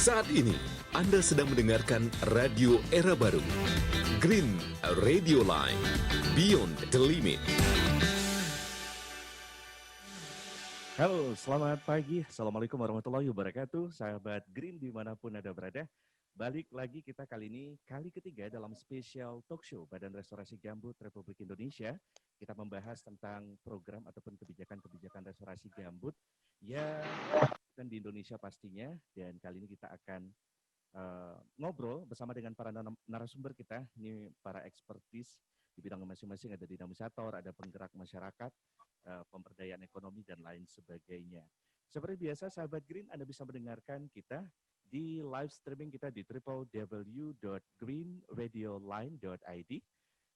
Saat ini, Anda sedang mendengarkan Radio Era Baru. Green Radio Line, Beyond the Limit. Halo, selamat pagi. Assalamualaikum warahmatullahi wabarakatuh. Sahabat Green dimanapun Anda berada. Balik lagi kita kali ini, kali ketiga dalam spesial talk show Badan Restorasi Gambut Republik Indonesia. Kita membahas tentang program ataupun kebijakan-kebijakan restorasi gambut yang kan di Indonesia pastinya. Dan kali ini kita akan ngobrol bersama dengan para narasumber kita. Ini para ekspertis di bidang masing-masing, ada dinamisator, ada penggerak masyarakat, pemberdayaan ekonomi, dan lain sebagainya. Seperti biasa, sahabat Green, Anda bisa mendengarkan kita di live streaming kita di www.greenradioline.id,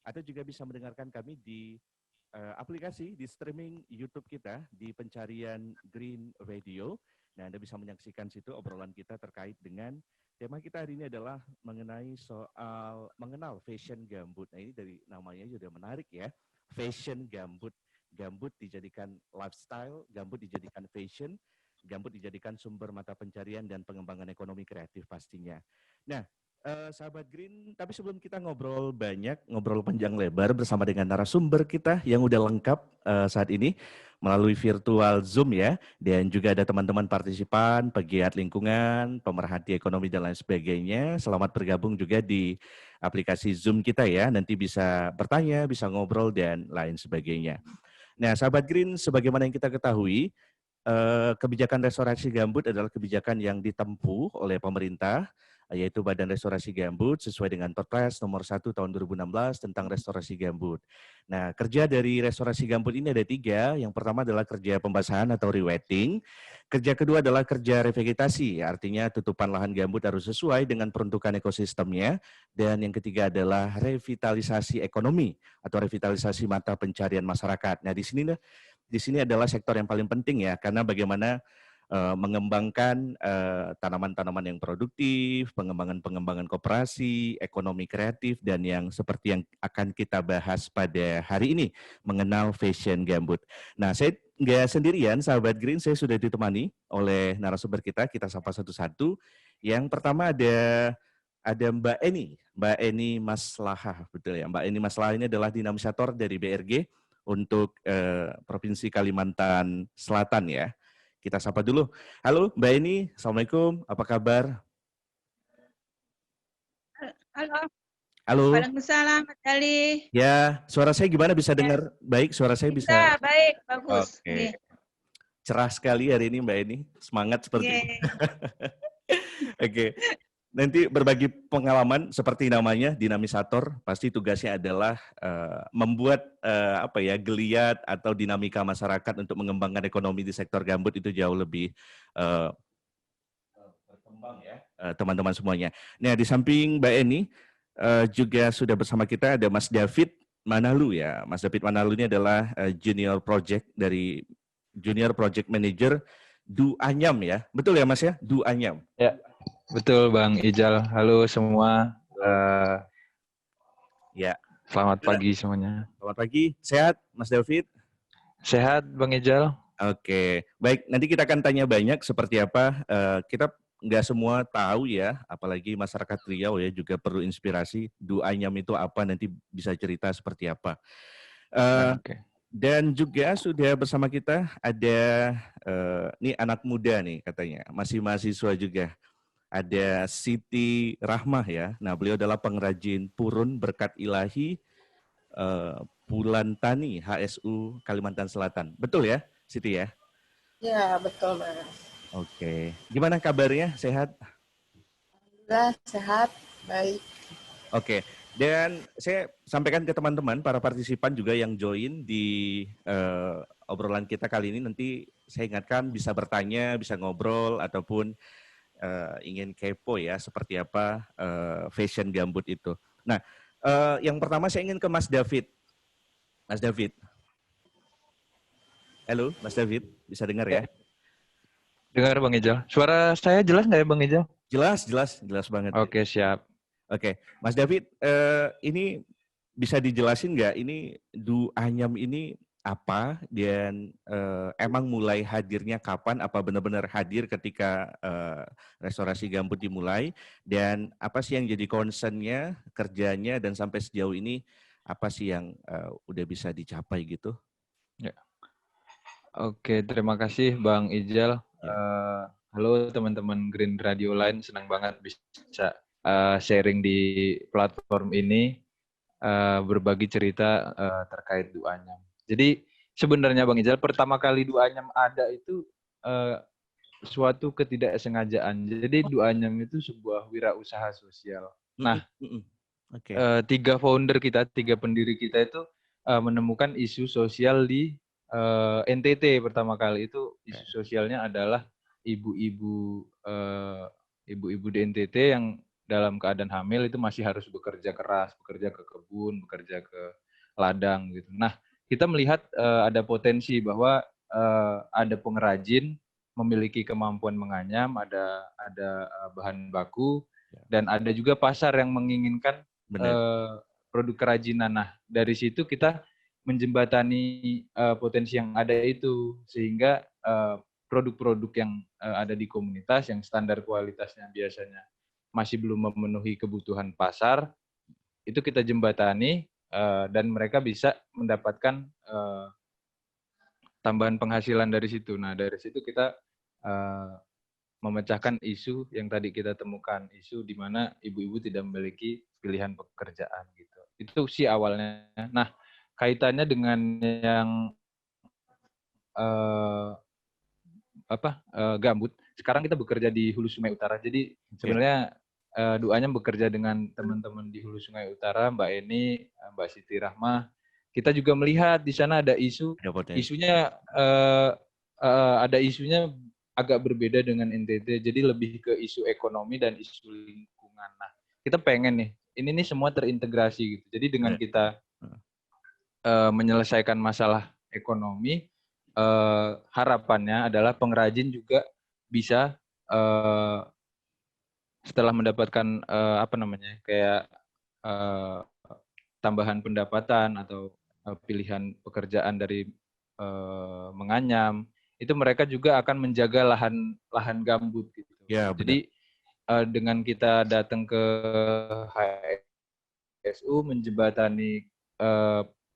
atau juga bisa mendengarkan kami di aplikasi di streaming YouTube kita di pencarian Green Radio. Nah, Anda bisa menyaksikan situ obrolan kita terkait dengan tema kita hari ini adalah mengenai soal mengenal fashion gambut. Nah, ini dari namanya sudah menarik ya, fashion gambut. Gambut dijadikan lifestyle, gambut dijadikan fashion, gambut dijadikan sumber mata pencarian dan pengembangan ekonomi kreatif pastinya. Nah, sahabat Green, tapi sebelum kita ngobrol panjang lebar bersama dengan narasumber kita yang udah lengkap saat ini melalui virtual Zoom ya, dan juga ada teman-teman partisipan, pegiat lingkungan, pemerhati ekonomi dan lain sebagainya. Selamat bergabung juga di aplikasi Zoom kita ya, nanti bisa bertanya, bisa ngobrol dan lain sebagainya. Nah, sahabat Green, sebagaimana yang kita ketahui, kebijakan restorasi gambut adalah kebijakan yang ditempuh oleh pemerintah, yaitu Badan Restorasi Gambut sesuai dengan Perpres nomor 1 tahun 2016 tentang restorasi gambut. Nah, kerja dari restorasi gambut ini ada 3. Yang pertama adalah kerja pembasahan atau rewetting. Kerja kedua adalah kerja revegetasi, artinya tutupan lahan gambut harus sesuai dengan peruntukan ekosistemnya. Dan yang ketiga adalah revitalisasi ekonomi atau revitalisasi mata pencarian masyarakat. Nah, di sini adalah sektor yang paling penting ya, karena bagaimana mengembangkan tanaman-tanaman yang produktif, pengembangan koperasi, ekonomi kreatif, dan yang seperti yang akan kita bahas pada hari ini, mengenal fashion gambut. Nah, saya nggak sendirian, sahabat Green, saya sudah ditemani oleh narasumber kita sapa satu-satu. Yang pertama ada Mbak Eni Maslahah, betul ya. Mbak Eni Maslahah ini adalah dinamisator dari BRG untuk Provinsi Kalimantan Selatan ya. Kita sapa dulu. Halo Mbak Eni, Assalamualaikum, apa kabar? Halo. Halo. Waalaikumsalam, Mas Ali. Ya, suara saya gimana, bisa dengar baik? Suara saya bisa? Baik, bagus. Oke. Cerah sekali hari ini Mbak Eni, semangat seperti ini. Oke. Nanti berbagi pengalaman seperti namanya, dinamisator, pasti tugasnya adalah membuat geliat atau dinamika masyarakat untuk mengembangkan ekonomi di sektor gambut itu jauh lebih berkembang ya, teman-teman semuanya. Nah, di samping Mbak Eni juga sudah bersama kita ada Mas David Manalu ya. Mas David Manalu ini adalah Junior Project Manager Du Anyam ya. Betul ya Mas ya? Du Anyam. Ya. Betul Bang Ijal, halo semua. Ya. Selamat pagi semuanya. Selamat pagi, sehat Mas David? Sehat Bang Ijal. Oke, baik, nanti kita akan tanya banyak seperti apa, kita nggak semua tahu ya, apalagi masyarakat Riau ya juga perlu inspirasi, Du Anyam itu apa, nanti bisa cerita seperti apa. Dan juga sudah bersama kita ada, nih anak muda nih katanya, masih mahasiswa juga. Ada Siti Rahmah ya. Nah, beliau adalah pengrajin purun berkat ilahi Bulan Tani HSU Kalimantan Selatan. Betul ya, Siti ya? Ya, betul Mas. Oke. Gimana kabarnya? Sehat? Alhamdulillah sehat, baik. Oke. Dan saya sampaikan ke teman-teman, para partisipan juga yang join di obrolan kita kali ini, nanti saya ingatkan bisa bertanya, bisa ngobrol, ataupun ingin kepo ya seperti apa fashion gambut itu. Nah, yang pertama saya ingin ke Mas David. Mas David. Halo, Mas David, bisa dengar ya? Dengar Bang Ijal. Suara saya jelas nggak ya Bang Ijal? Jelas banget. Oke, siap. Oke, Mas David, ini bisa dijelasin nggak? Ini Du Anyam ini apa dan emang mulai hadirnya kapan? Apa benar-benar hadir ketika restorasi gambut dimulai? Dan apa sih yang jadi concern-nya, kerjanya, dan sampai sejauh ini apa sih yang udah bisa dicapai gitu? Ya. Oke, terima kasih Bang Ijal. Ya. Halo teman-teman Green Radio Line, senang banget bisa sharing di platform ini, berbagi cerita terkait Duanyam. Jadi sebenarnya Bang Ijal, pertama kali Duanyam ada itu suatu ketidaksengajaan. Jadi Duanyam itu sebuah wirausaha sosial. Nah, Oke. tiga pendiri kita itu menemukan isu sosial di NTT pertama kali. Itu isu sosialnya adalah ibu-ibu di NTT yang dalam keadaan hamil itu masih harus bekerja keras, bekerja ke kebun, bekerja ke ladang gitu. Nah, kita melihat ada potensi bahwa ada pengrajin memiliki kemampuan menganyam, ada bahan baku, dan ada juga pasar yang menginginkan produk kerajinan. Nah, dari situ kita menjembatani potensi yang ada itu, sehingga produk-produk yang ada di komunitas yang standar kualitasnya biasanya masih belum memenuhi kebutuhan pasar, itu kita jembatani dan mereka bisa mendapatkan tambahan penghasilan dari situ. Nah, dari situ kita memecahkan isu yang tadi kita temukan, isu di mana ibu-ibu tidak memiliki pilihan pekerjaan gitu. Itu sih awalnya. Nah, kaitannya dengan yang gambut. Sekarang kita bekerja di Hulu Sungai Utara. Jadi sebenarnya Duanyam bekerja dengan teman-teman di Hulu Sungai Utara, Mbak Eni, Mbak Siti Rahmah. Kita juga melihat di sana ada isunya ada isunya agak berbeda dengan NTT. Jadi lebih ke isu ekonomi dan isu lingkungan. Nah, kita pengen nih, ini nih semua terintegrasi gitu. Jadi dengan kita menyelesaikan masalah ekonomi, harapannya adalah pengrajin juga bisa setelah mendapatkan kayak tambahan pendapatan atau pilihan pekerjaan dari menganyam, itu mereka juga akan menjaga lahan gambut gitu. Ya, jadi dengan kita datang ke HSU menjembatani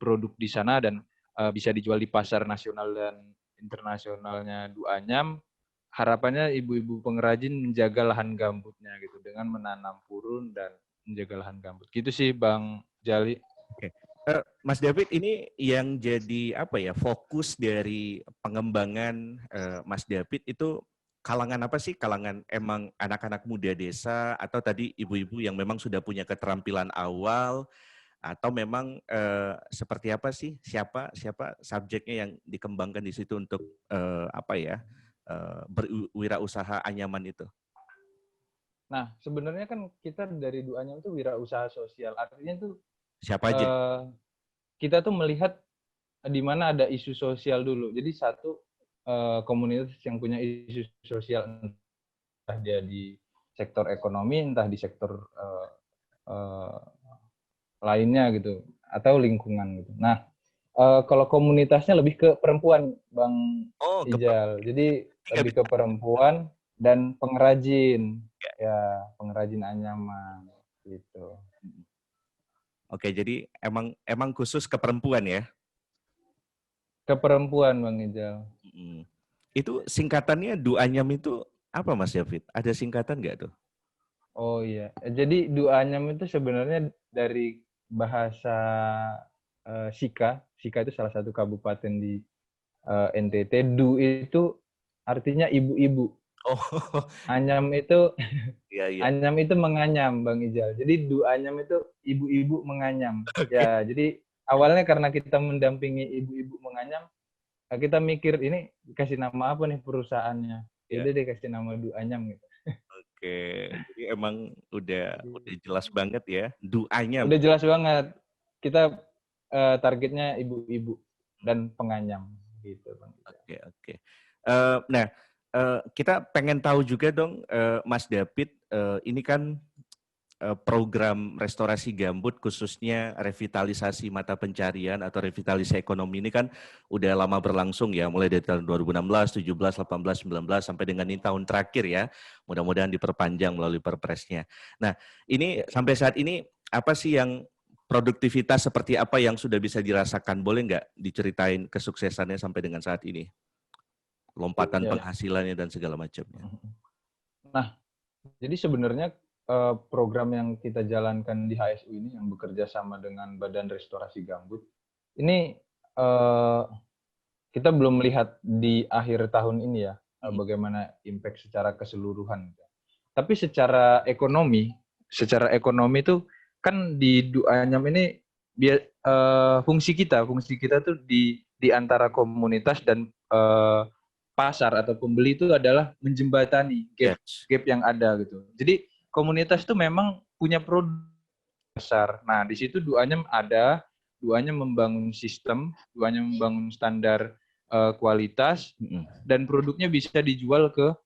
produk di sana dan bisa dijual di pasar nasional dan internasionalnya Duanyam, harapannya ibu-ibu pengrajin menjaga lahan gambutnya gitu dengan menanam purun dan menjaga lahan gambut. Gitu sih Bang Jali. Oke. Mas David, ini yang jadi fokus dari pengembangan Mas David itu kalangan apa sih? Kalangan emang anak-anak muda desa atau tadi ibu-ibu yang memang sudah punya keterampilan awal atau memang seperti apa sih? Siapa subjeknya yang dikembangkan di situ untuk berwirausaha anyaman itu? Nah, sebenarnya kan kita dari Duanyam itu wirausaha sosial. Artinya tuh siapa aja? Kita tuh melihat di mana ada isu sosial dulu. Jadi satu komunitas yang punya isu sosial, entah dia di sektor ekonomi, entah di sektor lainnya gitu, atau lingkungan gitu. Nah, kalau komunitasnya lebih ke perempuan, Bang Ijal. Jadi lebih ke perempuan dan pengrajin, ya pengrajin anyaman gitu. Oke, jadi emang khusus ke perempuan ya? Ke perempuan, Bang Ijal. Itu singkatannya Duanyam itu apa, Mas David? Ada singkatan nggak tuh? Oh iya, jadi Duanyam itu sebenarnya dari bahasa Sika. Sika itu salah satu kabupaten di NTT. Du itu artinya ibu-ibu. Oh. Anyam itu Iya. Anyam itu menganyam, Bang Ijal. Jadi Duanyam itu ibu-ibu menganyam. Okay. Ya, jadi awalnya karena kita mendampingi ibu-ibu menganyam, kita mikir ini kasih nama apa nih perusahaannya. Jadi dia kasih nama Duanyam gitu. Oke, jadi emang udah jelas banget ya, Duanyam. Udah jelas banget. Kita targetnya ibu-ibu dan penganyam gitu, Bang. Oke. Nah, kita pengen tahu juga dong, Mas David, ini kan program restorasi gambut khususnya revitalisasi mata pencarian atau revitalisasi ekonomi ini kan udah lama berlangsung ya, mulai dari tahun 2016, 17, 18, 19 sampai dengan ini tahun terakhir ya. Mudah-mudahan diperpanjang melalui perpresnya. Nah, ini sampai saat ini apa sih yang produktivitas seperti apa yang sudah bisa dirasakan? Boleh nggak diceritain kesuksesannya sampai dengan saat ini? Lompatan penghasilannya dan segala macamnya. Nah, jadi sebenarnya program yang kita jalankan di HSU ini yang bekerja sama dengan Badan Restorasi Gambut, ini kita belum melihat di akhir tahun ini ya bagaimana impact secara keseluruhan. Tapi secara ekonomi itu kan di Duanyam ini fungsi kita tuh di antara komunitas dan pasar atau pembeli itu adalah menjembatani gap yang ada gitu. Jadi komunitas itu memang punya produk besar. Nah, di situ Duanyam membangun sistem, Duanyam membangun standar kualitas, dan produknya bisa dijual ke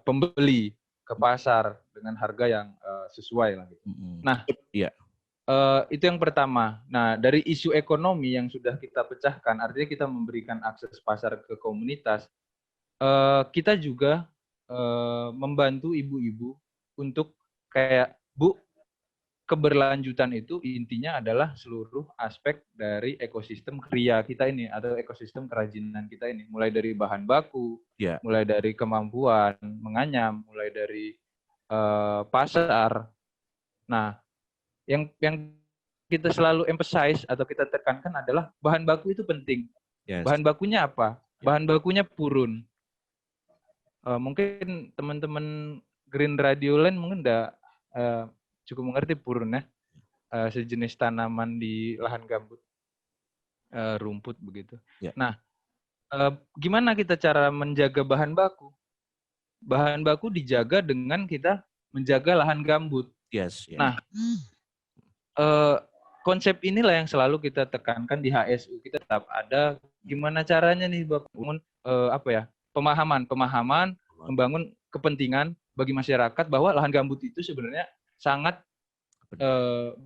pembeli, ke pasar dengan harga yang sesuai lah gitu. Nah, itu yang pertama. Nah, dari isu ekonomi yang sudah kita pecahkan, artinya kita memberikan akses pasar ke komunitas, kita juga membantu ibu-ibu untuk kayak, Bu, keberlanjutan itu intinya adalah seluruh aspek dari ekosistem kria kita ini atau ekosistem kerajinan kita ini, mulai dari bahan baku, mulai dari kemampuan menganyam, mulai dari pasar. Nah, yang kita selalu emphasize atau kita tekankan adalah bahan baku itu penting. Bahan bakunya apa? Bahan bakunya purun. Mungkin teman-teman Green Radio Land mungkin cukup mengerti purun ya, sejenis tanaman di lahan gambut, rumput begitu. Nah, gimana kita cara menjaga bahan baku? Bahan baku dijaga dengan kita menjaga lahan gambut. Nah, konsep inilah yang selalu kita tekankan di HSU. Kita tetap ada gimana caranya nih bangun pemahaman, membangun kepentingan bagi masyarakat bahwa lahan gambut itu sebenarnya sangat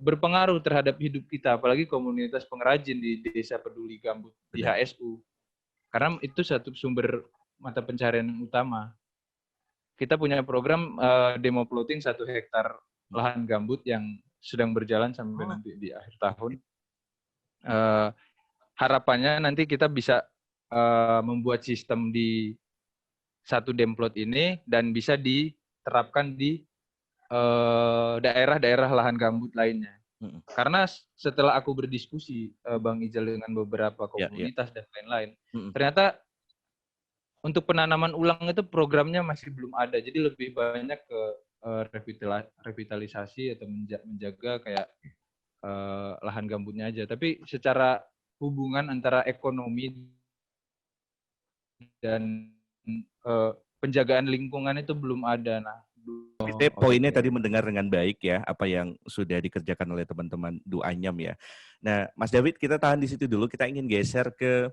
berpengaruh terhadap hidup kita, apalagi komunitas pengrajin di Desa Peduli Gambut di HSU. Karena itu satu sumber mata pencarian yang utama. Kita punya program demo plotting 1 hektar lahan gambut yang sedang berjalan sampai nanti di akhir tahun. Harapannya nanti kita bisa membuat sistem di 1 demplot ini dan bisa diterapkan di daerah-daerah lahan gambut lainnya. Karena setelah aku berdiskusi Bang Ijal dengan beberapa komunitas dan lain-lain, ternyata untuk penanaman ulang itu programnya masih belum ada. Jadi lebih banyak ke revitalisasi atau menjaga kayak lahan gambutnya aja. Tapi secara hubungan antara ekonomi dan penjagaan lingkungan itu belum ada. Nah, poinnya tadi mendengar dengan baik ya apa yang sudah dikerjakan oleh teman-teman Duanyam ya. Nah, Mas David, kita tahan di situ dulu. Kita ingin geser ke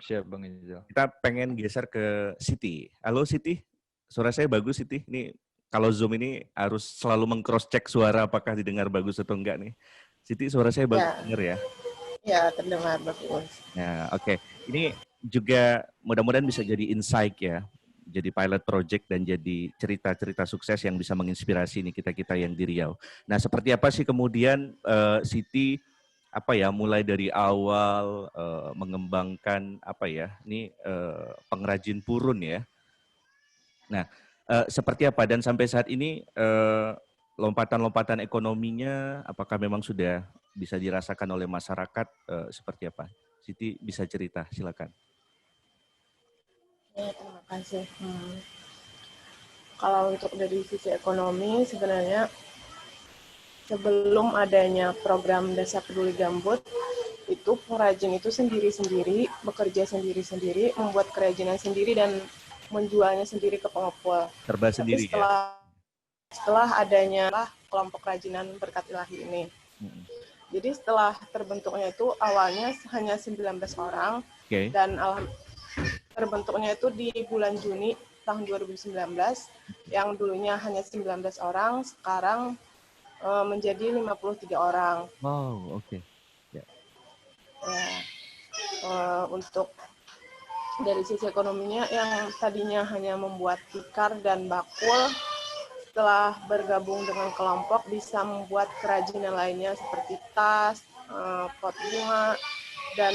siap Bang Ijal. Kita pengen geser ke Siti. Halo Siti, suara saya bagus Siti. Ini kalau Zoom ini harus selalu meng-cross check suara apakah didengar bagus atau enggak nih. Siti, suara saya bagus dengar ya? Ya, terdengar bagus. Nah, oke. Ini juga mudah-mudahan bisa jadi insight ya. Jadi pilot project dan jadi cerita-cerita sukses yang bisa menginspirasi nih kita-kita yang di Riau. Nah, seperti apa sih kemudian Siti mulai dari awal mengembangkan pengrajin purun ya. Nah, seperti apa dan sampai saat ini lompatan-lompatan ekonominya apakah memang sudah bisa dirasakan oleh masyarakat seperti apa? Siti bisa cerita, silakan. Ya, terima kasih. Kalau untuk dari sisi ekonomi sebenarnya sebelum adanya program Desa Peduli Gambut, itu pengrajin itu sendiri-sendiri, bekerja sendiri-sendiri, membuat kerajinan sendiri dan menjualnya sendiri ke pengepul. Serba sendiri setelah adanya kelompok kerajinan Berkat Ilahi ini. Jadi setelah terbentuknya itu awalnya hanya 19 orang dan terbentuknya itu di bulan Juni tahun 2019 yang dulunya hanya 19 orang, sekarang menjadi 53 orang. Wow, oke. Ya, untuk dari sisi ekonominya yang tadinya hanya membuat tikar dan bakul, setelah bergabung dengan kelompok bisa membuat kerajinan lainnya seperti tas, pot bunga, dan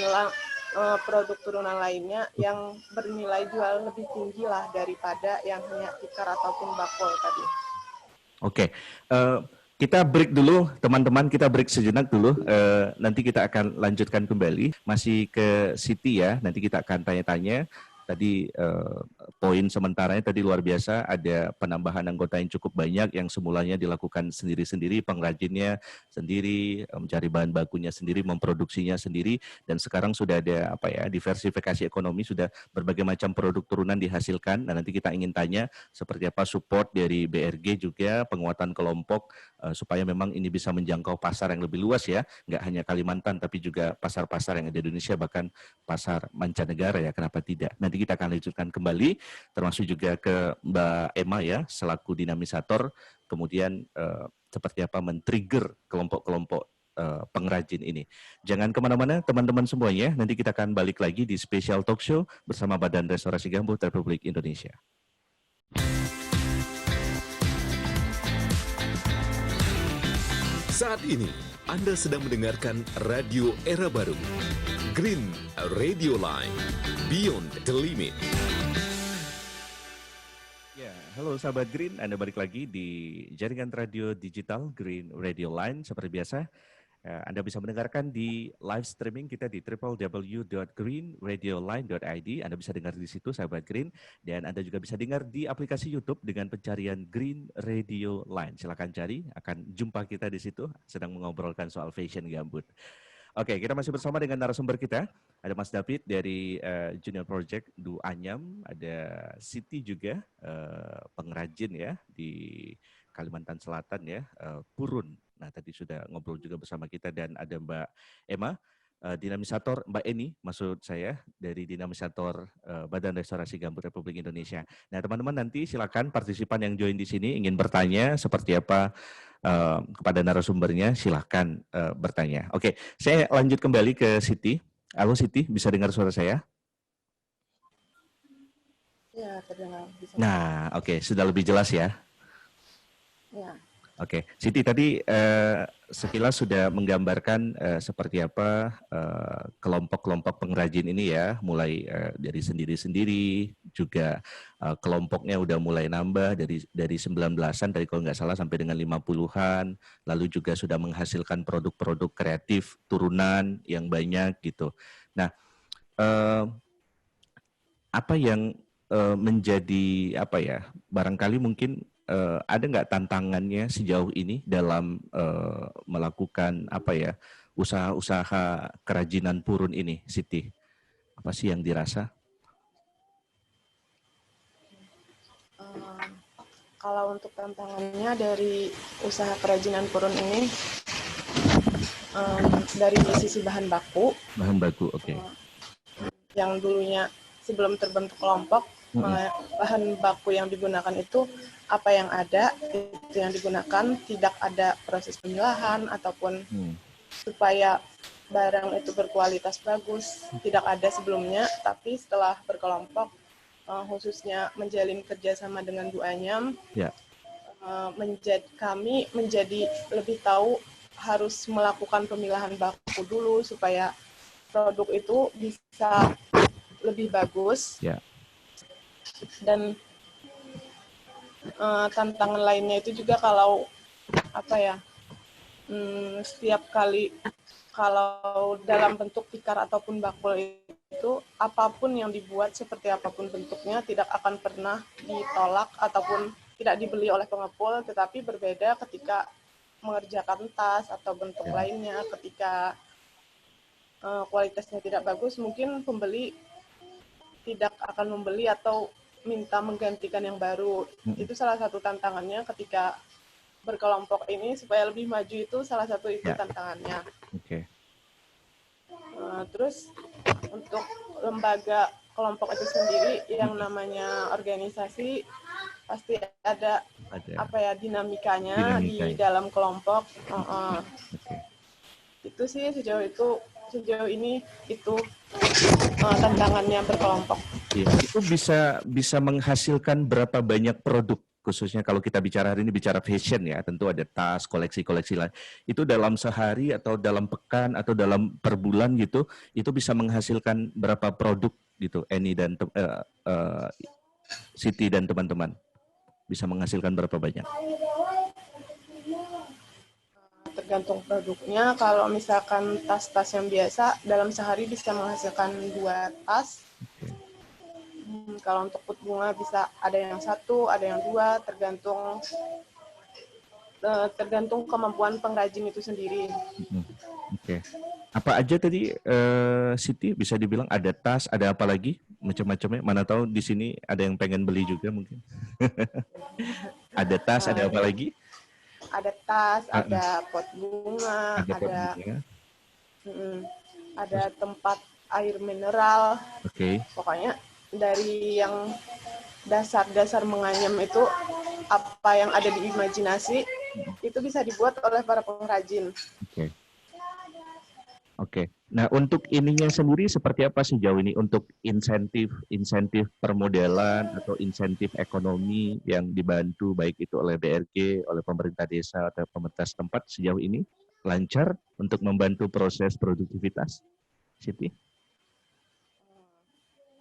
produk turunan lainnya yang bernilai jual lebih tinggi lah daripada yang hanya tikar ataupun bakul tadi. Oke, kita break dulu teman-teman, kita break sejenak dulu, nanti kita akan lanjutkan kembali, masih ke Siti ya, nanti kita akan tanya-tanya. Tadi poin sementaranya tadi luar biasa, ada penambahan anggota yang cukup banyak yang semulanya dilakukan sendiri-sendiri, pengrajinnya sendiri, mencari bahan bakunya sendiri, memproduksinya sendiri, dan sekarang sudah ada diversifikasi ekonomi, sudah berbagai macam produk turunan dihasilkan. Nah, nanti kita ingin tanya seperti apa support dari BRG juga, penguatan kelompok supaya memang ini bisa menjangkau pasar yang lebih luas ya, nggak hanya Kalimantan tapi juga pasar-pasar yang ada di Indonesia, bahkan pasar mancanegara ya, kenapa tidak. Nanti kita akan lanjutkan kembali, termasuk juga ke Mbak Emma ya, selaku dinamisator, kemudian seperti apa men-trigger kelompok-kelompok pengrajin ini. Jangan kemana-mana teman-teman semuanya, nanti kita akan balik lagi di Special Talk Show bersama Badan Restorasi Gambut Republik Indonesia. Saat ini, Anda sedang mendengarkan Radio Era Baru, Green Radio Line, Beyond the Limit. Ya, halo sahabat Green, Anda balik lagi di jaringan radio digital Green Radio Line. Seperti biasa, Anda bisa mendengarkan di live streaming kita di www.greenradioline.id. Anda bisa dengar di situ, sahabat Green. Dan Anda juga bisa dengar di aplikasi YouTube dengan pencarian Green Radio Line. Silakan cari, akan jumpa kita di situ, sedang mengobrolkan soal fashion gambut. Oke, kita masih bersama dengan narasumber kita. Ada Mas David dari Junior Project Du Anyam, ada Siti juga, pengrajin ya di Kalimantan Selatan ya, Purun. Nah, tadi sudah ngobrol juga bersama kita, dan ada Mbak Emma, dinamisator, Mbak Eni maksud saya, dari dinamisator Badan Restorasi Gambut Republik Indonesia. Nah, teman-teman nanti silakan partisipan yang join di sini ingin bertanya seperti apa kepada narasumbernya, silakan bertanya. Oke, saya lanjut kembali ke Siti. Halo Siti, bisa dengar suara saya? Ya, terdengar. Nah, oke, sudah lebih jelas ya? Ya. Oke, Siti tadi sekilas sudah menggambarkan seperti apa kelompok-kelompok pengrajin ini ya, mulai dari sendiri-sendiri, juga kelompoknya udah mulai nambah dari 19-an tadi kalau nggak salah sampai dengan 50-an, lalu juga sudah menghasilkan produk-produk kreatif turunan yang banyak gitu. Nah, apa yang menjadi barangkali mungkin ada nggak tantangannya sejauh ini dalam melakukan usaha-usaha kerajinan purun ini, Siti? Apa sih yang dirasa? Kalau untuk tantangannya dari usaha kerajinan purun ini, dari sisi bahan baku. Bahan baku, oke. Yang dulunya sebelum terbentuk kelompok, bahan baku yang digunakan itu apa yang ada itu yang digunakan, tidak ada proses pemilahan ataupun supaya barang itu berkualitas bagus, tidak ada sebelumnya. Tapi setelah berkelompok, khususnya menjalin kerjasama dengan Du Anyam, kami menjadi lebih tahu harus melakukan pemilahan baku dulu supaya produk itu bisa lebih bagus. Dan tantangan lainnya itu juga kalau setiap kali kalau dalam bentuk tikar ataupun bakul itu, apapun yang dibuat seperti apapun bentuknya tidak akan pernah ditolak ataupun tidak dibeli oleh pengepul, tetapi berbeda ketika mengerjakan tas atau bentuk lainnya. Ketika kualitasnya tidak bagus, mungkin pembeli tidak akan membeli atau minta menggantikan yang baru. Itu salah satu tantangannya ketika berkelompok ini, supaya lebih maju itu salah satu itu tantangannya. Terus untuk lembaga kelompok itu sendiri yang namanya organisasi pasti ada dinamikanya di dalam kelompok. Itu sih sejauh ini itu tantangannya berkelompok. Ya, itu bisa menghasilkan berapa banyak produk, khususnya kalau kita bicara hari ini bicara fashion ya, tentu ada tas, koleksi-koleksi lain. Itu dalam sehari atau dalam pekan atau dalam per bulan gitu, itu bisa menghasilkan berapa produk gitu, Eni dan Siti dan teman-teman. Bisa menghasilkan berapa banyak? Tergantung produknya. Kalau misalkan tas-tas yang biasa, dalam sehari bisa menghasilkan 2 tas. Kalau untuk put bunga bisa ada yang 1, ada yang 2, tergantung kemampuan pengrajin itu sendiri. Oke. Apa aja tadi Siti bisa dibilang, ada tas, ada apa lagi? Macam-macamnya. Mana tahu di sini ada yang pengen beli juga mungkin. Ada tas, ada apa lagi? Ada tas, ada pot bunga, ada tempat air mineral. Pokoknya dari yang dasar-dasar menganyam itu, apa yang ada di imajinasi itu bisa dibuat oleh para pengrajin. Oke. Nah, untuk ininya sendiri seperti apa sejauh ini untuk insentif permodalan atau insentif ekonomi yang dibantu baik itu oleh BRG, oleh pemerintah desa atau pemerintah setempat sejauh ini lancar untuk membantu proses produktivitas, Siti?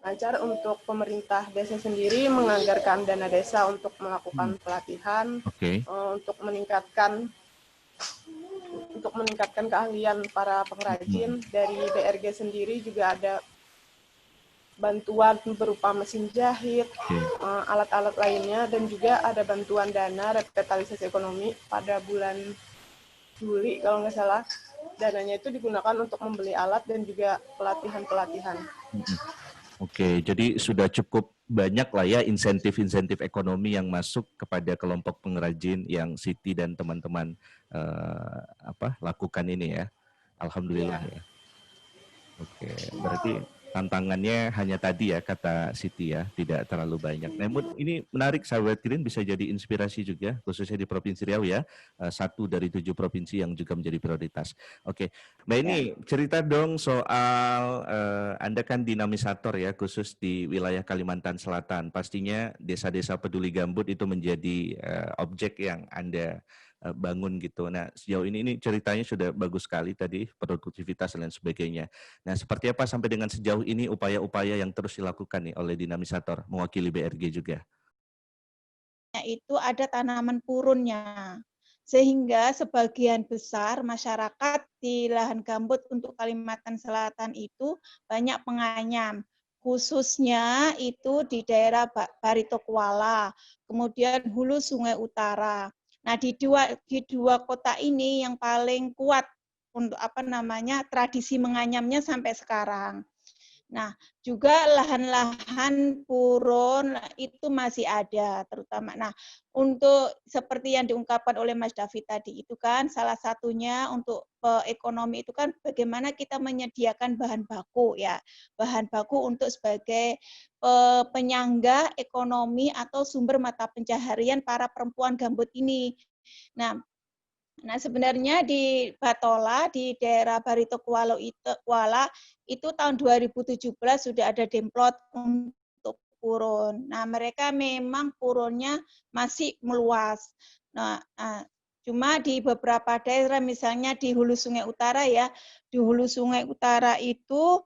Lancar. Untuk pemerintah desa sendiri menganggarkan dana desa untuk melakukan pelatihan, untuk meningkatkan keahlian para pengrajin. Dari BRG sendiri juga ada bantuan berupa mesin jahit, alat-alat lainnya, dan juga ada bantuan dana revitalisasi ekonomi pada bulan Juli kalau nggak salah. Dananya itu digunakan untuk membeli alat dan juga pelatihan-pelatihan. Oke, jadi sudah cukup banyak lah ya insentif-insentif ekonomi yang masuk kepada kelompok pengrajin yang Siti dan teman-teman lakukan ini ya. Alhamdulillah ya. Oke, berarti tantangannya hanya tadi ya kata Siti ya, tidak terlalu banyak. Namun ini menarik, sahabat Green, bisa jadi inspirasi juga khususnya di Provinsi Riau ya, 1 dari 7 provinsi yang juga menjadi prioritas. Oke, Mbak ini cerita dong soal Anda kan dinamisator ya khusus di wilayah Kalimantan Selatan. Pastinya desa-desa peduli gambut itu menjadi objek yang Anda bangun gitu. Nah, sejauh ini ceritanya sudah bagus sekali tadi, produktivitas dan lain sebagainya. Nah, seperti apa sampai dengan sejauh ini upaya-upaya yang terus dilakukan nih oleh dinamisator mewakili BRG juga? Itu ada tanaman purunnya. Sehingga sebagian besar masyarakat di lahan gambut untuk Kalimantan Selatan itu banyak penganyam. Khususnya itu di daerah Barito Kuala, kemudian Hulu Sungai Utara. Nah, di dua kota ini yang paling kuat untuk tradisi menganyamnya sampai sekarang. Nah, juga lahan-lahan purun itu masih ada terutama. Nah, untuk seperti yang diungkapkan oleh Mas David tadi itu kan salah satunya untuk ekonomi itu kan bagaimana kita menyediakan bahan baku ya. Bahan baku untuk sebagai penyangga ekonomi atau sumber mata pencaharian para perempuan gambut ini. Nah, sebenarnya di Batola, di daerah Barito Kuala itu tahun 2017 sudah ada demplot untuk purun. Nah, mereka memang purunnya masih meluas. Nah, cuma di beberapa daerah, misalnya di Hulu Sungai Utara ya, di Hulu Sungai Utara itu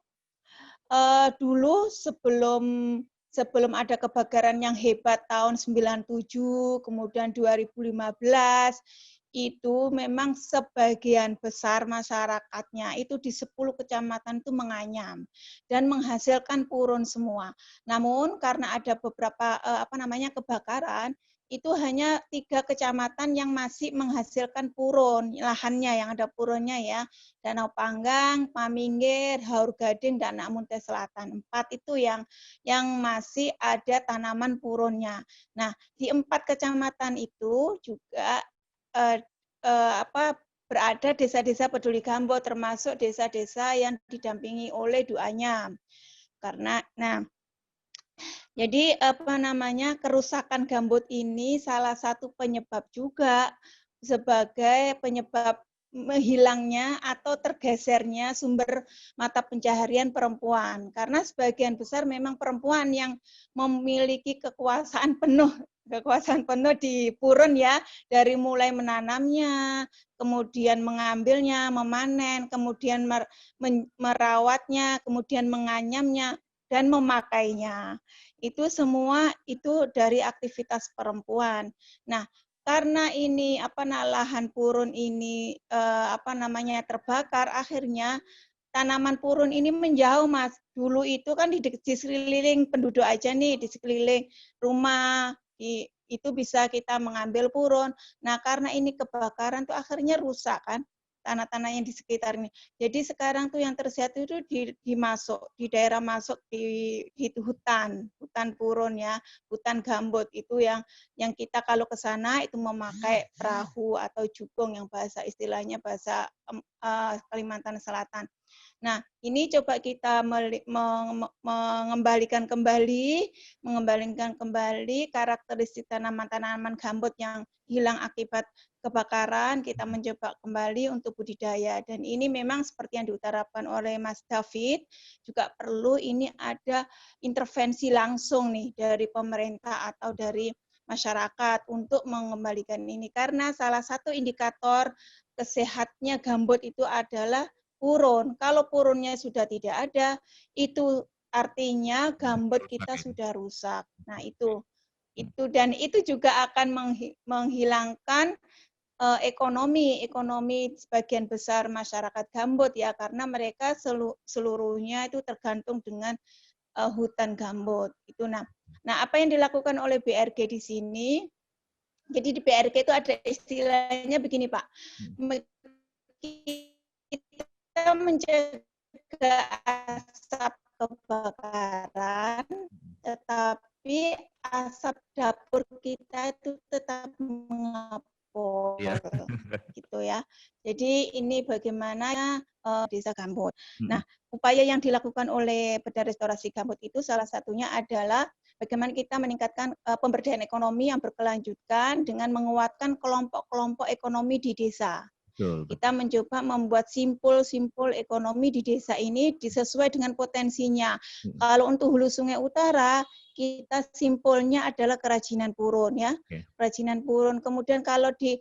dulu sebelum ada kebakaran yang hebat tahun 97, kemudian 2015, itu memang sebagian besar masyarakatnya itu di 10 kecamatan itu menganyam dan menghasilkan purun semua. Namun karena ada beberapa kebakaran, itu hanya 3 kecamatan yang masih menghasilkan purun, lahannya yang ada purunnya ya, Danau Panggang, Paminggir, Haur Gading, dan Namunte Selatan. 4 itu yang masih ada tanaman purunnya. Nah, di 4 kecamatan itu juga berada desa-desa peduli gambut, termasuk desa-desa yang didampingi oleh Duanyam. Karena Jadi kerusakan gambut ini salah satu penyebab juga sebagai penyebab hilangnya atau tergesernya sumber mata pencaharian perempuan. Karena sebagian besar memang perempuan yang memiliki kekuasaan penuh di purun ya, dari mulai menanamnya, kemudian mengambilnya, memanen, kemudian merawatnya, kemudian menganyamnya, dan memakainya. Itu semua itu dari aktivitas perempuan. Nah, karena ini lahan purun ini terbakar, akhirnya tanaman purun ini menjauh, Mas. Dulu itu kan di sekeliling penduduk aja nih, di sekeliling rumah itu bisa kita mengambil purun. Nah, karena ini kebakaran tuh akhirnya rusak kan tanah-tanah yang di sekitar ini. Jadi sekarang tuh yang tersehat itu di daerah masuk di hutan purun ya, hutan gambut itu yang kita kalau ke sana itu memakai perahu atau jukung yang bahasa Kalimantan Selatan. Nah, ini coba kita mengembalikan kembali karakteristik tanaman-tanaman gambut yang hilang akibat kebakaran, kita mencoba kembali untuk budidaya. Dan ini memang seperti yang diutarakan oleh Mas David, juga perlu ini ada intervensi langsung nih dari pemerintah atau dari masyarakat untuk mengembalikan ini. Karena salah satu indikator kesehatnya gambut itu adalah purun. Kalau purunnya sudah tidak ada, itu artinya gambut kita sudah rusak. Nah, itu dan itu juga akan menghilangkan ekonomi sebagian besar masyarakat gambut ya, karena mereka seluruhnya itu tergantung dengan hutan gambut. Itu nah apa yang dilakukan oleh BRG di sini? Jadi di BRG itu ada istilahnya begini, Pak. Kita mencegah asap kebakaran, tetapi asap dapur kita itu tetap mengepul, gitu ya. Jadi ini bagaimana desa gambut. Nah, upaya yang dilakukan oleh Badan Restorasi Gambut itu salah satunya adalah bagaimana kita meningkatkan pemberdayaan ekonomi yang berkelanjutan dengan menguatkan kelompok-kelompok ekonomi di desa. Kita mencoba membuat simpul-simpul ekonomi di desa ini sesuai dengan potensinya. Kalau untuk Hulu Sungai Utara, kita simpulnya adalah kerajinan purun ya. Kerajinan purun. Kemudian kalau di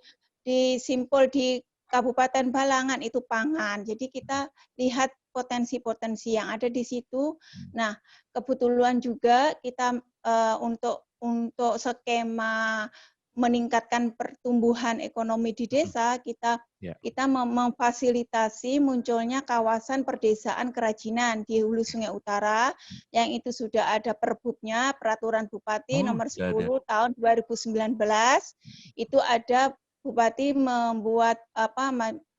simpul di Kabupaten Balangan itu pangan. Jadi kita lihat potensi-potensi yang ada di situ. Nah, kebetulan juga kita untuk skema meningkatkan pertumbuhan ekonomi di desa, kita memfasilitasi munculnya kawasan perdesaan kerajinan di Hulu Sungai Utara, yang itu sudah ada perbupnya, Peraturan Bupati nomor 10 tahun 2019, itu ada Bupati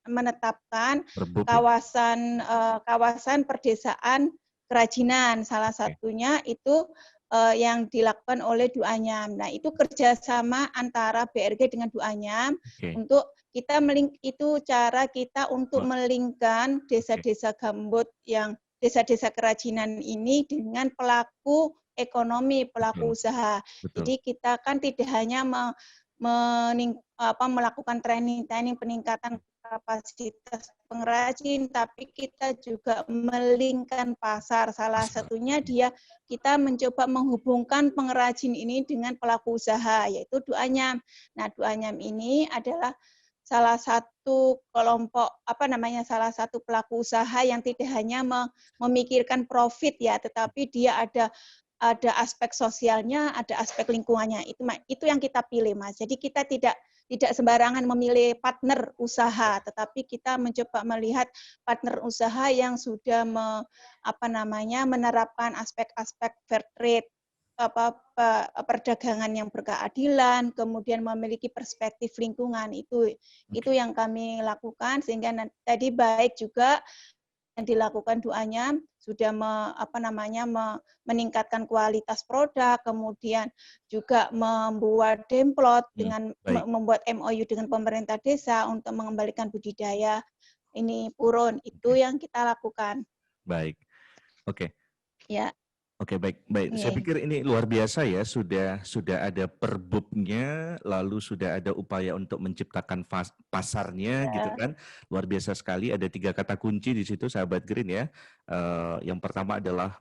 menetapkan kawasan perdesaan kerajinan, salah satunya itu yang dilakukan oleh Duanyam. Nah, itu kerjasama antara BRG dengan Duanyam untuk kita itu cara kita untuk melingkan desa-desa gambut yang desa-desa kerajinan ini dengan pelaku ekonomi, pelaku usaha. Jadi kita kan tidak hanya melakukan training peningkatan kapasitas pengrajin, tapi kita juga melingkan pasar. Salah satunya kita mencoba menghubungkan pengrajin ini dengan pelaku usaha, yaitu Duanyam. Nah, Duanyam ini adalah salah satu kelompok salah satu pelaku usaha yang tidak hanya memikirkan profit ya, tetapi dia ada aspek sosialnya, ada aspek lingkungannya. Itu yang kita pilih, Mas. Jadi kita tidak sembarangan memilih partner usaha, tetapi kita mencoba melihat partner usaha yang sudah menerapkan aspek-aspek fair trade, perdagangan yang berkeadilan, kemudian memiliki perspektif lingkungan. Itu yang kami lakukan, sehingga tadi baik juga yang dilakukan Duanyam sudah meningkatkan kualitas produk, kemudian juga membuat demplot dengan membuat MOU dengan pemerintah desa untuk mengembalikan budidaya ini purun. Itu yang kita lakukan. Baik. Oke. Ya. Oke, baik, baik. Saya Oke. pikir ini luar biasa ya, sudah ada perbubnya, lalu sudah ada upaya untuk menciptakan pasarnya, gitu Ya. kan. Luar biasa sekali. Ada 3 kata kunci di situ, sahabat Green ya. Yang pertama adalah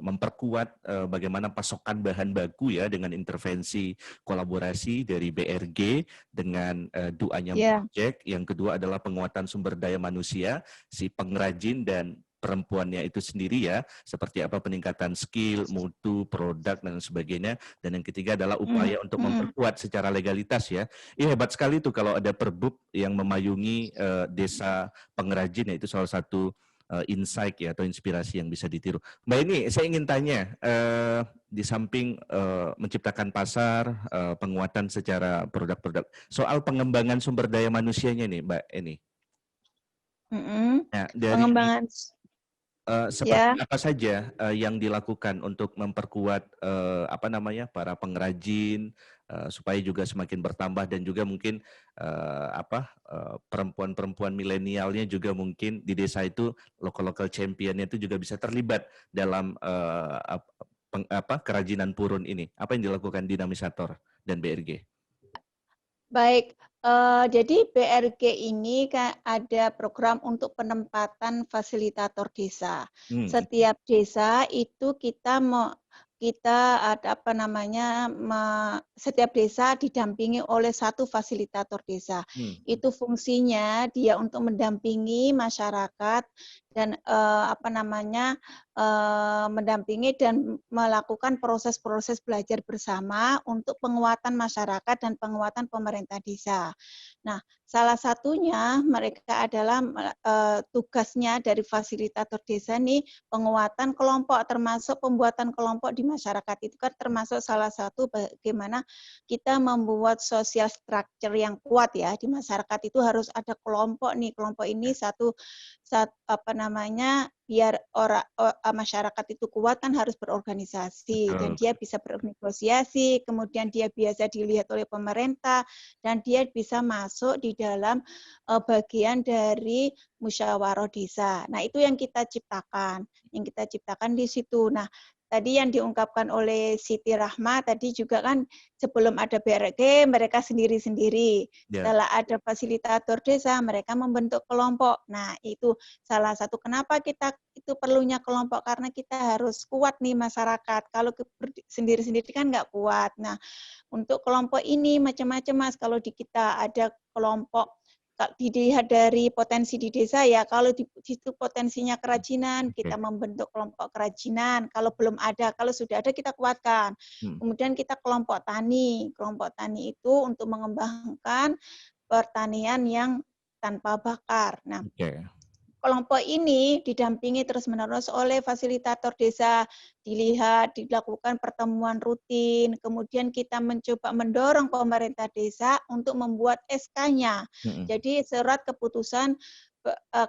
memperkuat bagaimana pasokan bahan baku ya dengan intervensi kolaborasi dari BRG dengan Duanyam Ya. Project. Yang kedua adalah penguatan sumber daya manusia, si pengrajin dan perempuannya itu sendiri ya, seperti apa peningkatan skill, mutu, produk dan sebagainya. Dan yang ketiga adalah upaya untuk memperkuat secara legalitas ya. Ini hebat sekali tuh kalau ada perbub yang memayungi desa pengrajin ya, itu salah satu insight ya atau inspirasi yang bisa ditiru. Mbak ini saya ingin tanya, di samping menciptakan pasar, penguatan secara produk-produk, soal pengembangan sumber daya manusianya nih Mbak Eni. Nah, dari Pengembangan seperti ya. apa saja yang dilakukan untuk memperkuat para pengrajin supaya juga semakin bertambah, dan juga mungkin perempuan-perempuan milenialnya juga mungkin di desa itu local championnya itu juga bisa terlibat dalam kerajinan purun ini. Apa yang dilakukan Dinamisator dan BRG? Baik, jadi BRG ini ada program untuk penempatan fasilitator desa. Setiap desa itu setiap desa didampingi oleh satu fasilitator desa. Itu fungsinya dia untuk mendampingi masyarakat dan mendampingi dan melakukan proses-proses belajar bersama untuk penguatan masyarakat dan penguatan pemerintah desa. Nah, salah satunya mereka adalah tugasnya dari fasilitator desa nih penguatan kelompok, termasuk pembuatan kelompok di masyarakat. Itu kan termasuk salah satu bagaimana kita membuat social structure yang kuat ya di masyarakat. Itu harus ada kelompok nih, kelompok ini biar masyarakat itu kuat kan harus berorganisasi. Dan dia bisa bernegosiasi, kemudian dia biasa dilihat oleh pemerintah, dan dia bisa masuk di dalam bagian dari musyawarah desa. Nah, itu yang kita ciptakan di situ. Nah, tadi yang diungkapkan oleh Siti Rahma tadi juga kan sebelum ada BRG mereka sendiri-sendiri. Setelah ada fasilitator desa mereka membentuk kelompok. Nah, itu salah satu kenapa kita itu perlunya kelompok, karena kita harus kuat nih masyarakat. Kalau sendiri-sendiri kan nggak kuat. Nah, untuk kelompok ini macam-macam Mas. Kalau di kita ada kelompok dilihat dari potensi di desa ya, kalau di situ potensinya kerajinan, kita membentuk kelompok kerajinan. Kalau belum ada, kalau sudah ada kita kuatkan. Kemudian kita kelompok tani itu untuk mengembangkan pertanian yang tanpa bakar. Nah, kelompok ini didampingi terus-menerus oleh fasilitator desa, dilakukan pertemuan rutin, kemudian kita mencoba mendorong pemerintah desa untuk membuat SK-nya. Jadi surat keputusan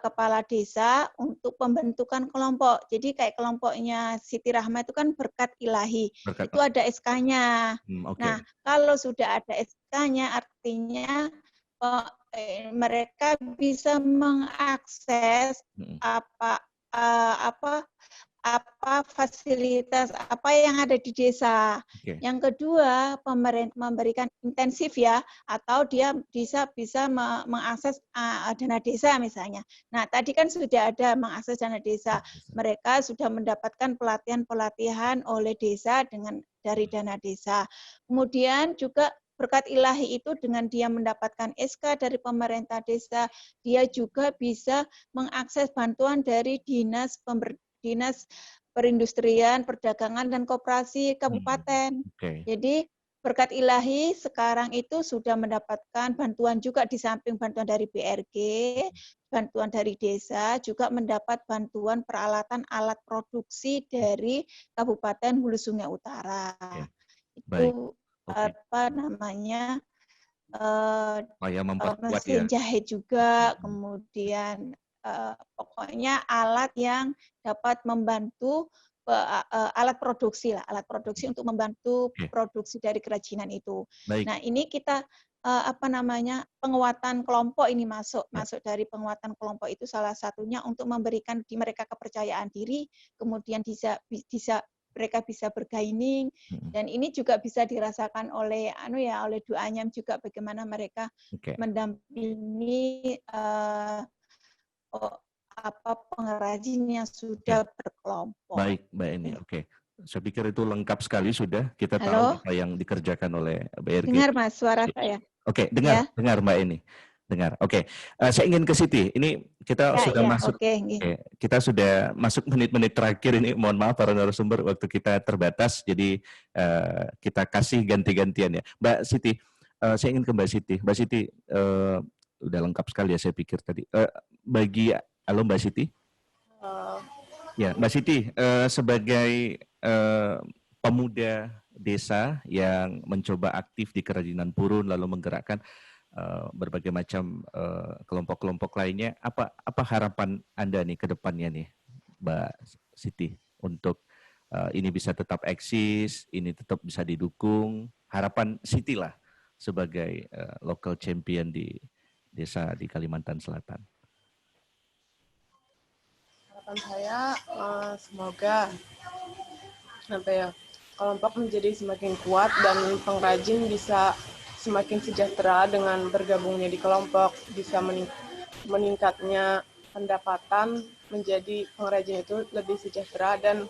kepala desa untuk pembentukan kelompok. Jadi kayak kelompoknya Siti Rahma itu kan berkat ilahi. Itu ada SK-nya. Nah, kalau sudah ada SK-nya artinya mereka bisa mengakses fasilitas apa yang ada di desa. Yang kedua, pemerintah memberikan intensif ya, atau dia bisa mengakses dana desa misalnya. Nah, tadi kan sudah ada mengakses dana desa. Mereka sudah mendapatkan pelatihan oleh desa dari dana desa. Kemudian juga berkat ilahi itu dengan dia mendapatkan SK dari pemerintah desa, dia juga bisa mengakses bantuan dari dinas perindustrian, perdagangan, dan koperasi kabupaten. Jadi berkat ilahi sekarang itu sudah mendapatkan bantuan juga di samping bantuan dari BRG, bantuan dari desa, juga mendapat bantuan peralatan alat produksi dari Kabupaten Hulu Sungai Utara. Itu mesin jahit juga, kemudian pokoknya alat yang dapat membantu alat produksi untuk membantu produksi dari kerajinan itu. Nah, ini kita penguatan kelompok ini masuk dari penguatan kelompok itu salah satunya untuk memberikan di mereka kepercayaan diri, kemudian bisa mereka bisa bergaining, dan ini juga bisa dirasakan oleh oleh Duanyam juga bagaimana mereka mendampingi pengrajin yang sudah berkelompok. Baik, Mbak Eni. Oke. Saya pikir itu lengkap sekali sudah. Kita Halo? tahu apa yang dikerjakan oleh BRG. Dengar Mas suara saya? Oke, dengar, dengar Mbak Eni. Dengar. Oke. Saya ingin ke Siti. Ini kita sudah masuk. Kita sudah masuk menit-menit terakhir ini. Mohon maaf para narasumber, waktu kita terbatas. Jadi kita kasih ganti-gantian ya. Mbak Siti, saya ingin ke Mbak Siti. Mbak Siti, udah lengkap sekali ya saya pikir tadi. Halo Mbak Siti. Ya, Mbak Siti, sebagai pemuda desa yang mencoba aktif di kerajinan purun lalu menggerakkan berbagai macam kelompok-kelompok lainnya, apa harapan Anda nih ke depannya nih, Mbak Siti, untuk ini bisa tetap eksis, ini tetap bisa didukung, harapan Siti lah sebagai local champion di desa di Kalimantan Selatan. Harapan saya semoga kelompok menjadi semakin kuat dan pengrajin bisa semakin sejahtera dengan bergabungnya di kelompok, bisa meningkatnya pendapatan, menjadi pengrajin itu lebih sejahtera, dan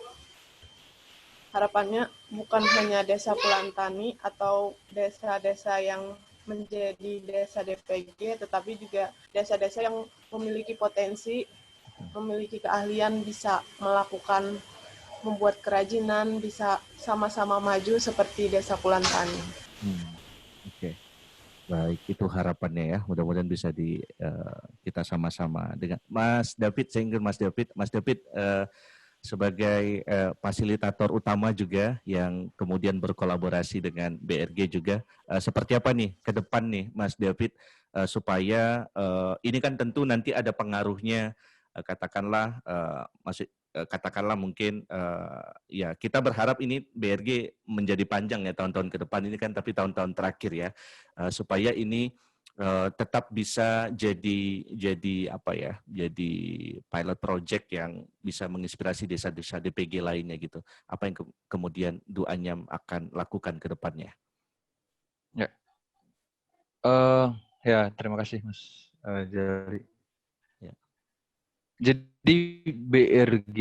harapannya bukan hanya desa Pulantani atau desa-desa yang menjadi desa DPG, tetapi juga desa-desa yang memiliki potensi, memiliki keahlian, bisa melakukan, membuat kerajinan, bisa sama-sama maju seperti desa Pulantani. Oke, baik, itu harapannya ya. Mudah-mudahan bisa kita sama-sama dengan Mas David. Saya ingin Mas David sebagai fasilitator utama juga yang kemudian berkolaborasi dengan BRG juga. Seperti apa nih ke depan nih Mas David supaya ini kan tentu nanti ada pengaruhnya, katakanlah katakanlah mungkin ya kita berharap ini BRG menjadi panjang ya tahun-tahun ke depan ini kan, tapi tahun-tahun terakhir ya supaya ini tetap bisa jadi apa ya, jadi pilot project yang bisa menginspirasi desa-desa DPG lainnya gitu. Apa yang kemudian Duanyam akan lakukan ke depannya? Ya, ya terima kasih Mas Jari. Ya. Jadi BRG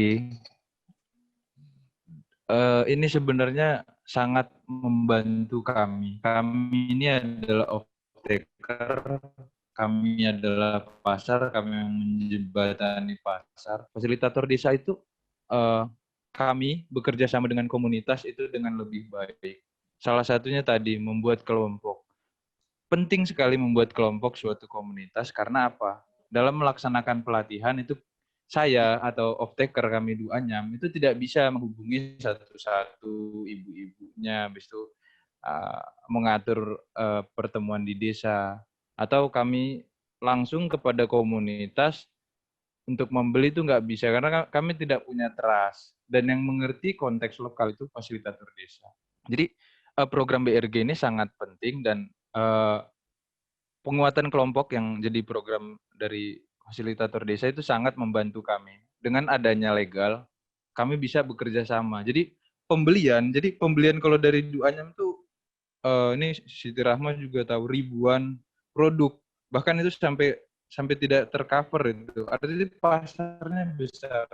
ini sebenarnya sangat membantu kami. Kami ini adalah off-taker, kami adalah pasar, kami yang menjembatani pasar. Fasilitator desa itu kami bekerja sama dengan komunitas itu dengan lebih baik. Salah satunya tadi membuat kelompok. Penting sekali membuat kelompok suatu komunitas karena apa? Dalam melaksanakan pelatihan itu saya atau off-taker kami Duanyam itu tidak bisa menghubungi satu-satu ibu-ibunya, habis itu mengatur pertemuan di desa, atau kami langsung kepada komunitas untuk membeli itu nggak bisa karena kami tidak punya trust, dan yang mengerti konteks lokal itu fasilitator desa. Jadi program BRG ini sangat penting, dan penguatan kelompok yang jadi program dari fasilitator desa itu sangat membantu kami. Dengan adanya legal, kami bisa bekerja sama. Jadi pembelian kalau dari Duanyam itu ini Siti Rahma juga tahu ribuan produk, bahkan itu sampai tidak tercover itu. Artinya pasarnya besar,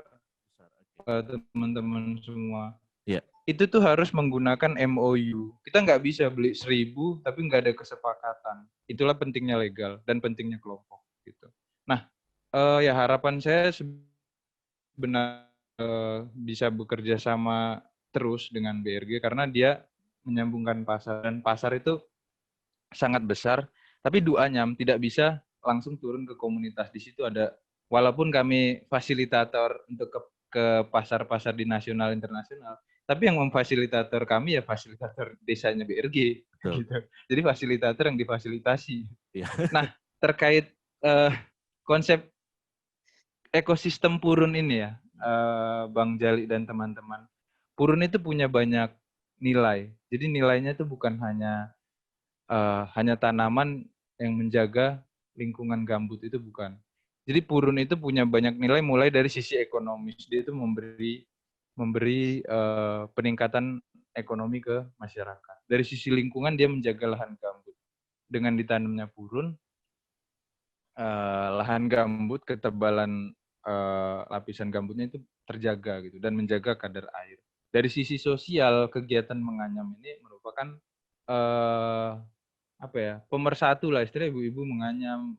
teman-teman semua. Yeah. Itu tuh harus menggunakan MOU. Kita nggak bisa beli 1000 tapi nggak ada kesepakatan. Itulah pentingnya legal dan pentingnya kelompok gitu. Nah, ya harapan saya sebenarnya bisa bekerja sama terus dengan BRG karena dia menyambungkan pasar, dan pasar itu sangat besar. Tapi Duanyam tidak bisa langsung turun ke komunitas. Di situ ada, walaupun kami fasilitator untuk ke pasar-pasar di nasional internasional, tapi yang memfasilitator kami ya fasilitator desanya BRG. Gitu. Jadi fasilitator yang difasilitasi. Ya. Nah, terkait konsep ekosistem purun ini ya, Bang Jali dan teman-teman. Purun itu punya banyak nilai. Jadi nilainya itu bukan hanya tanaman yang menjaga lingkungan gambut, itu bukan. Jadi purun itu punya banyak nilai, mulai dari sisi ekonomis. Dia itu memberi memberi peningkatan ekonomi ke masyarakat. Dari sisi lingkungan dia menjaga lahan gambut. Dengan ditanamnya purun, lahan gambut, ketebalan lapisan gambutnya itu terjaga gitu dan menjaga kadar air. Dari sisi sosial, kegiatan menganyam ini merupakan pemersatu lah, istilahnya ibu-ibu menganyam,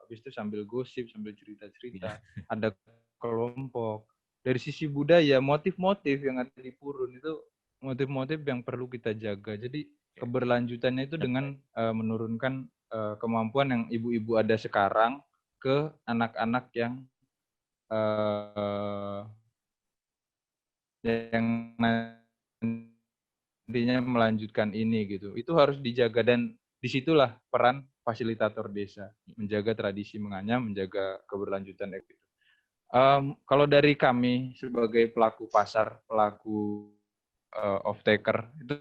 habis itu sambil gosip, sambil cerita-cerita, ada kelompok. Dari sisi budaya, motif-motif yang ada di purun itu motif-motif yang perlu kita jaga. Jadi keberlanjutannya itu dengan menurunkan kemampuan yang ibu-ibu ada sekarang ke anak-anak yang nantinya melanjutkan ini gitu. Itu harus dijaga dan disitulah peran fasilitator desa menjaga tradisi menganyam, menjaga keberlanjutan itu. Kalau dari kami sebagai pelaku pasar, pelaku off-taker itu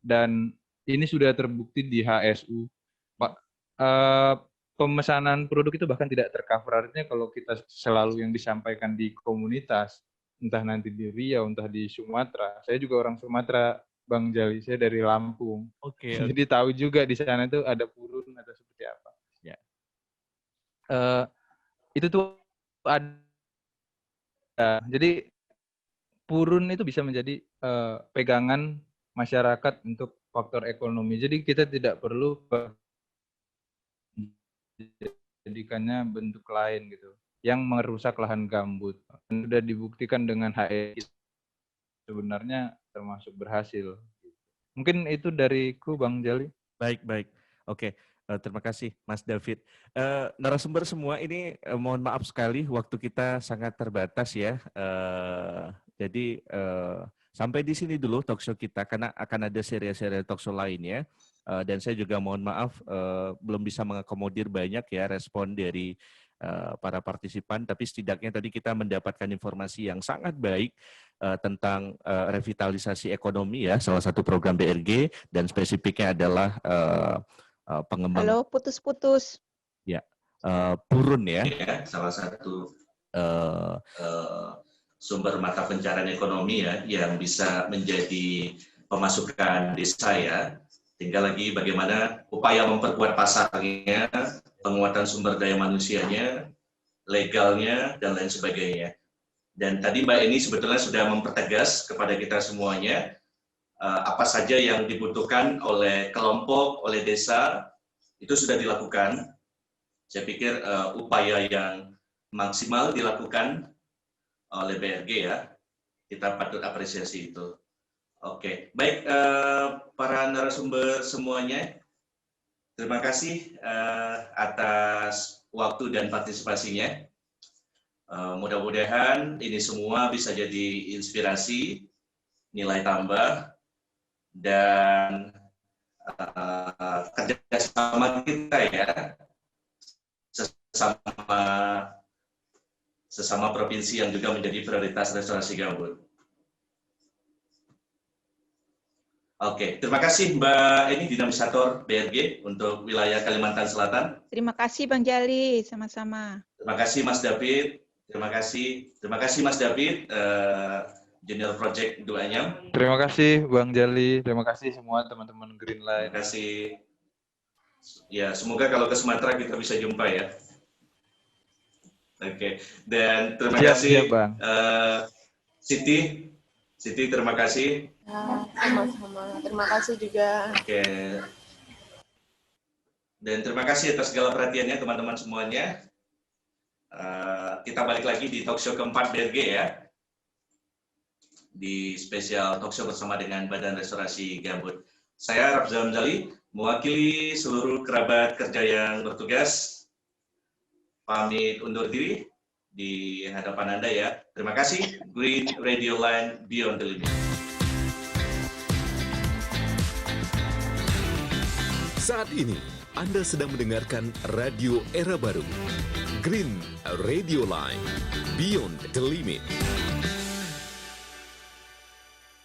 dan ini sudah terbukti di HSU. Pemesanan produk itu bahkan tidak tercover. Artinya kalau kita selalu yang disampaikan di komunitas, entah nanti di Riau, entah di Sumatera. Saya juga orang Sumatera, Bang Jali. Saya dari Lampung. Oke. Jadi tahu juga di sana itu ada purun atau seperti apa. Ya. Itu tuh ada. Jadi purun itu bisa menjadi pegangan masyarakat untuk faktor ekonomi. Jadi kita tidak perlu jadikannya bentuk lain gitu yang merusak lahan gambut. Sudah dibuktikan dengan HE sebenarnya termasuk berhasil. Mungkin itu dariku, Bang Jali. Baik. Oke, terima kasih Mas David. Narasumber semua ini mohon maaf sekali waktu kita sangat terbatas ya. Jadi sampai di sini dulu talkshow kita karena akan ada seri-seri talkshow lainnya. Dan saya juga mohon maaf belum bisa mengakomodir banyak ya respon dari para partisipan, tapi setidaknya tadi kita mendapatkan informasi yang sangat baik tentang revitalisasi ekonomi ya, salah satu program BRG dan spesifiknya adalah pengembangan. Halo, putus-putus. Ya, purun ya. Salah satu sumber mata pencarian ekonomi ya yang bisa menjadi pemasukan desa ya. Tinggal lagi bagaimana upaya memperkuat pasarnya, penguatan sumber daya manusianya, legalnya, dan lain sebagainya. Dan tadi Mbak Eni sebetulnya sudah mempertegas kepada kita semuanya apa saja yang dibutuhkan oleh kelompok, oleh desa, itu sudah dilakukan. Saya pikir upaya yang maksimal dilakukan oleh BRG ya, kita patut apresiasi itu. Oke, baik para narasumber semuanya, terima kasih atas waktu dan partisipasinya. Mudah-mudahan ini semua bisa jadi inspirasi, nilai tambah, dan kerjasama kita ya, sesama provinsi yang juga menjadi prioritas restorasi gambut. Oke, terima kasih Mbak Eni, Dinamisator BRG untuk wilayah Kalimantan Selatan. Terima kasih Bang Jali, sama-sama. Terima kasih Mas David, terima kasih Mas David, Junior Project Duanyam. Terima kasih Bang Jali, terima kasih semua teman-teman Greenline. Terima kasih. Ya, semoga kalau ke Sumatera kita bisa jumpa ya. Oke, dan terima kasih Bang. Siti, terima kasih. Ya, sama-sama. Terima kasih juga. Oke. Dan terima kasih atas segala perhatiannya teman-teman semuanya. Kita balik lagi di talkshow keempat BRG ya. Di spesial talkshow bersama dengan Badan Restorasi Gambut. Saya Rafzal Hamzali, mewakili seluruh kerabat kerja yang bertugas. Pamit undur diri di hadapan Anda ya. Terima kasih. Green Radio Line Beyond the Limit. Saat ini, Anda sedang mendengarkan Radio Era Baru. Green Radio Line Beyond the Limit.